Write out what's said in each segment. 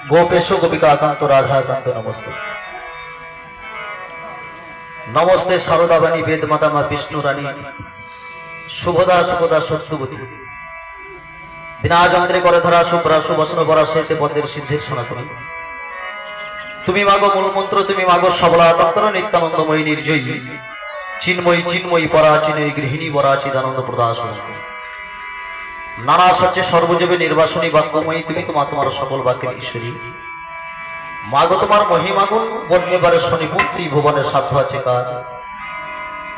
गोपेशो गोपिकाकांत राधाकांत नमस्ते नमस्ते शारदावाणी वेद माता मा विष्णु रानी शुभदा शुभदा सत्यवती दिनाजंत्रे करे धरा शुभ्रा सुबसन बरा सेते पद्मेर सिद्धेश्वरा তুমি মাগো মূলমন্ত্র তুমি মাগো সবলা তন্ত্র নিত্যানন্দময়ী নির্জয়ী চিন্ময়ী চিন্ময়ী পরাচিনয়ী গৃহিণী বরাচিদানন্দ প্রদাস নানা সচ্চে সর্বজীবে নির্বাসনী বাক্যময়ী তুমি তোমার সকল বাক্যের ঈশ্বরী মাগো তোমার মহিমাগুণ বর্ণিবারে শনিপুণ ত্রিভুবনের সাধ্য আছে কার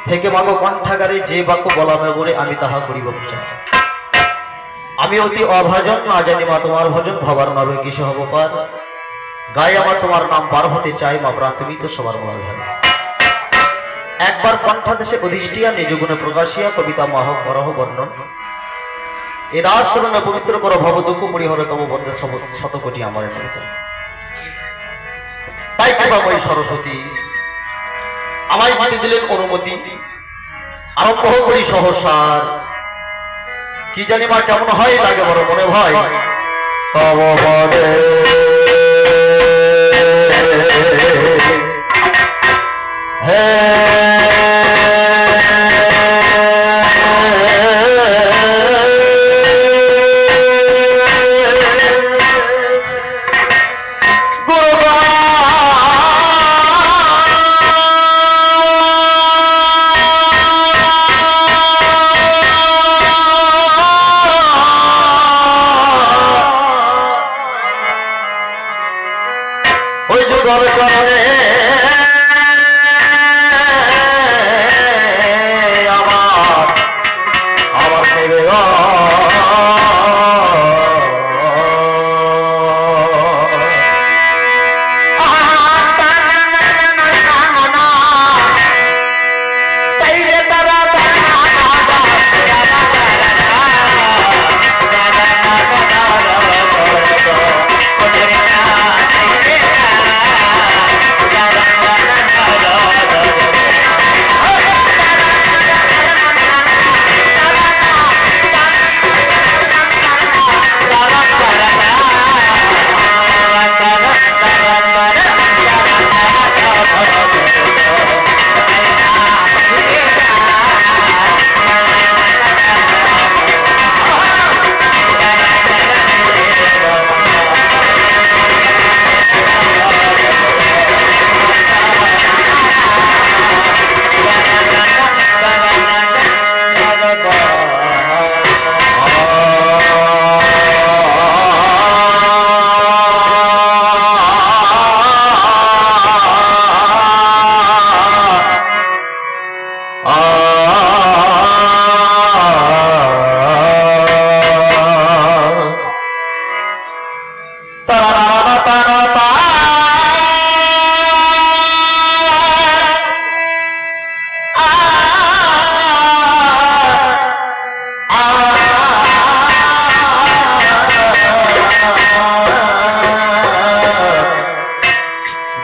থেকে মাগো কণ্ঠাগারে যে বাক্য বলামে বলে আমি তাহা করিব বিচার আমি অতি অভাজন না জানি মা তোমার ভজন ভবার নবে কিসে হব পার গায়ে আমার তোমার নাম বার হতে চাই মা প্রাণ তুমি তো সবার মূলাধার একবার কণ্ঠাদেশে অধিষ্ঠিয়া নিজ গুণে প্রকাশিয়া কবিতা মাহ করহ বর্ণন এ দাস করণে পবিত্র কর ভব দুঃখ পরিহরে তব বন্ধে শত কোটি আমার তাই কৃপাময়ী সরস্বতী আমায় দিতে দিলেন অনুমতি আরম্ভ করি সহসার কি জানি মা কেমন হয় লাগে বড় মনে ভয় তব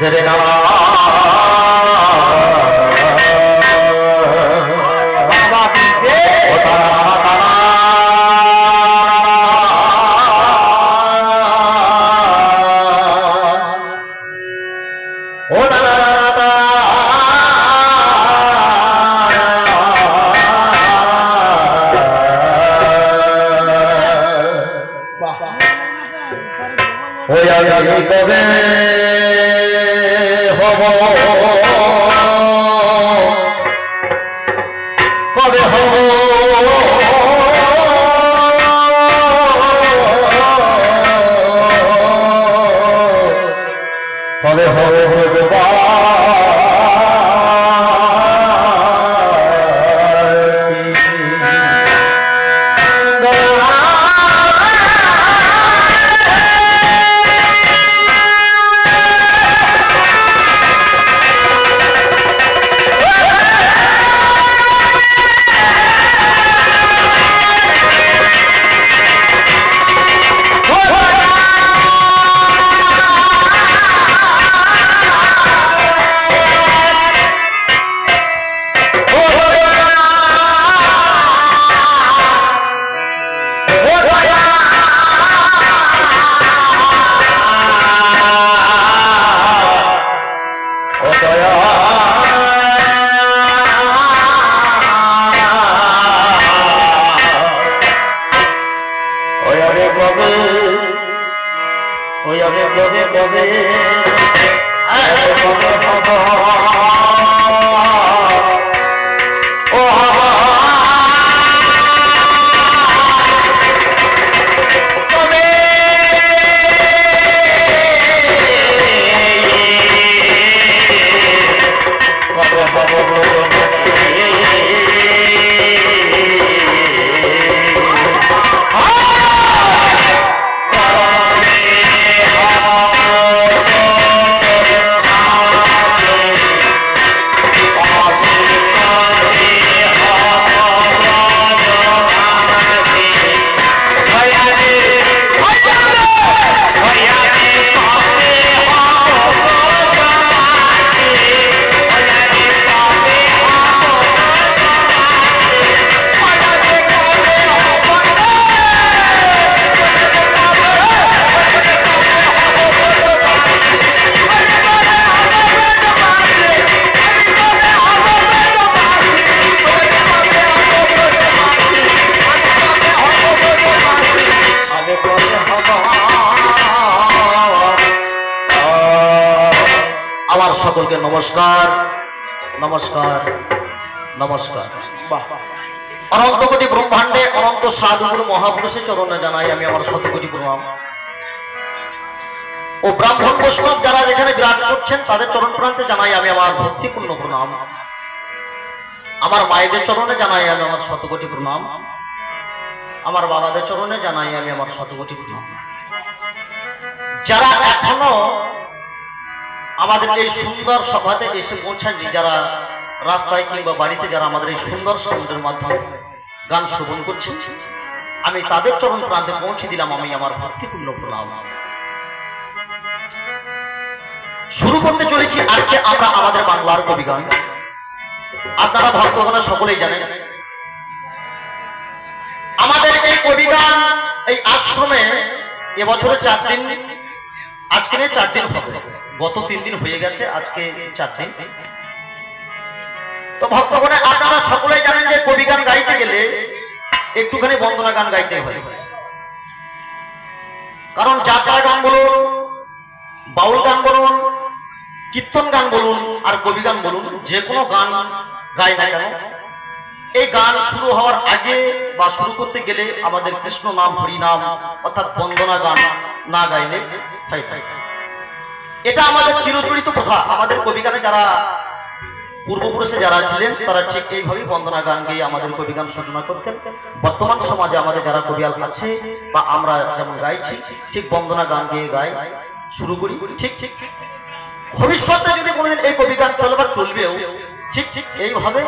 পদে কবে হব কবে হব কবে হব কবে ওই আমি কবে কবে কবে হব ও কবে কবে হব আমার সকলকে নমস্কার নমস্কার নমস্কার। অনন্ত কোটি ব্রহ্মাণ্ডে অনন্ত সাধুগুরু মহাপুরুষের চরণে জানাই আমি আমার শতকোটি প্রণাম ও ব্রাহ্মণ বৈষ্ণব যারা যেখানে বিরাজ করছেন তাদের চরণ প্রান্তে জানাই আমি আমার ভক্তিপূর্ণ প্রণাম। আমার মায়েদের চরণে জানাই আমি আমার শতকোটি প্রণাম। আমার বাবাদের চরণে জানাই আমি আমার শতকোটি প্রণাম। যারা এখনো আমাদের এই সুন্দর সভাতে এসে পৌঁছাননি, যারা রাস্তায় কিংবা বাড়িতে যারা আমাদের এই সুন্দর সাউন্ডের মাধ্যমে গান শ্রবণ করছেন, আমি তাদের চরণ প্রান্তে পৌঁছে দিলাম আমি আমার ভক্তিপূর্ণ প্রণাম। শুরু করতে চলেছি আজকে আমরা আমাদের বাংলার কবিগান। আপনারা ভক্তগণ সকলেই জানেন আমাদের এই কবিগান এই আশ্রমে এবছরে 4 দিন, আজকে 4 দিন হবে, গত 3 দিন হয়ে গেছে, আজকে 4 দিন। তো ভক্তগণে আপনারা সকলেই জানেন যে কবিগান গাইতে গেলে একটুখানি বন্দনা গান গাইতে হয়, কারণ যাত্রা গান বলুন, বাউল গান বলুন, কীর্তন গান বলুন আর কবিগান বলুন, যে কোনো গান গাই না কেন এই গান শুরু হওয়ার আগে বা শুরু করতে গেলে আমাদের কৃষ্ণ নাম হরি নাম অর্থাৎ বন্দনা গান না গাইলে হয়। এটা আমাদের চিরচরিত প্রথা। আমাদের কবিগানে যারা পূর্বপুরুষে যারা ছিলেন তারা ঠিক এইভাবেই বন্দনা গান গিয়ে আমাদের কবিগান সূচনা করতেন। বর্তমান সমাজে আমাদের যারা কবিয়াল আছে বা আমরা যেমন গাইছি ঠিক বন্দনা গান গিয়ে গাই শুরু করি। ঠিক ঠিক ভবিষ্যতে যদি কোনোদিন এই কবিগান চলে বা চলবেও ঠিক ঠিক এইভাবে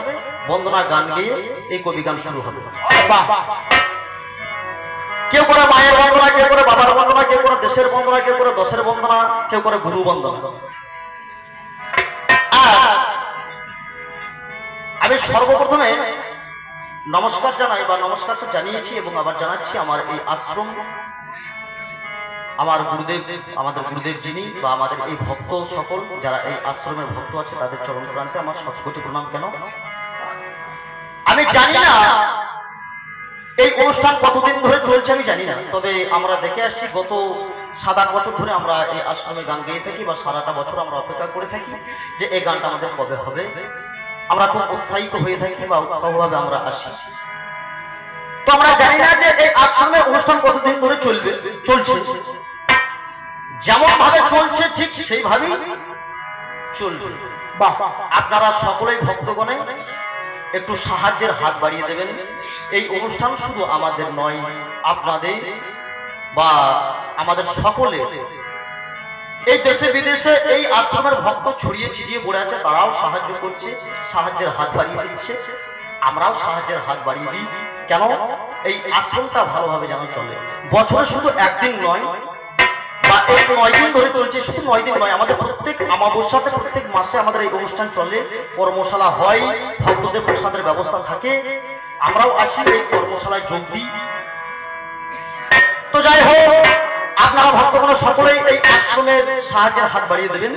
বন্দনা গান গিয়ে এই কবিগান শুরু হবে। কেউ করে মায়ের বন্দনা, কেউ করে বাবার বন্দনা, কেউ করে দেশের বন্দনা, কেউ করে দশের বন্দনা, কেউ করে গুরু বন্দনা। আমি সর্বপ্রথমে নমস্কার জানাই বা নমস্কার তো জানিয়েছি এবং আবার জানাচ্ছি আমার এই আশ্রম, আমার গুরুদেব, আমাদের গুরুদেব যিনি বা আমাদের এই ভক্ত সকল যারা এই আশ্রমের ভক্ত আছে তাদের চরণ প্রান্তে আমার শতকোটি প্রণাম। কেন আমি জানি না এই অনুষ্ঠান কতদিন ধরে চলছে আমি জানি না, তবে আমরা দেখে আসছি গত 7-8 বছর ধরে আমরা এই আশ্রমে গান গেয়ে থাকি বা সারাটা বছর আমরা অপেক্ষা করে থাকি যে এই গানটা আমাদের কবে হবে। আমরা খুব উৎসাহিত হয়ে থাকি বা উৎসাহভাবে আমরা আসি। তো আমরা জানি না যে এই আশ্রমের অনুষ্ঠান কতদিন ধরে চলছে। যেমন ভাবে চলছে ঠিক সেইভাবেই চলবে। আপনারা সকলেই ভক্তগণে একটু সাহায্যের হাত বাড়িয়ে দেবেন। এই অনুষ্ঠান শুধু আমাদের নয়, আপনাদের বা আমাদের সকলে এই দেশে বিদেশে এই আশ্রমের ভক্ত ছড়িয়ে ছিটিয়ে পড়ে আছে, তারাও সাহায্য করছে, সাহায্যের হাত বাড়িয়ে দিচ্ছে। আমরাও সাহায্যের হাত বাড়িয়ে দিই। কেন এই আশ্রমটা ভালোভাবে যেন চলে। বছরে শুধু একদিন নয় বা এই 9 দিন ধরে চলছে, শুধু 9 দিন নয়, আমাদের প্রত্যেক অমাবস্যাতে প্রত্যেক মাসে আমাদের এই অনুষ্ঠান চলে। কর্মশালা হয়, ভক্তদের প্রসাদের ব্যবস্থা থাকে, আমরাও আসি এই কর্মশালায় যোগ দিই। তো যাই হোক, আপনারা ভক্তগণ সকলেই এই আশ্রমের সাহায্যের হাত বাড়িয়ে দেবেন।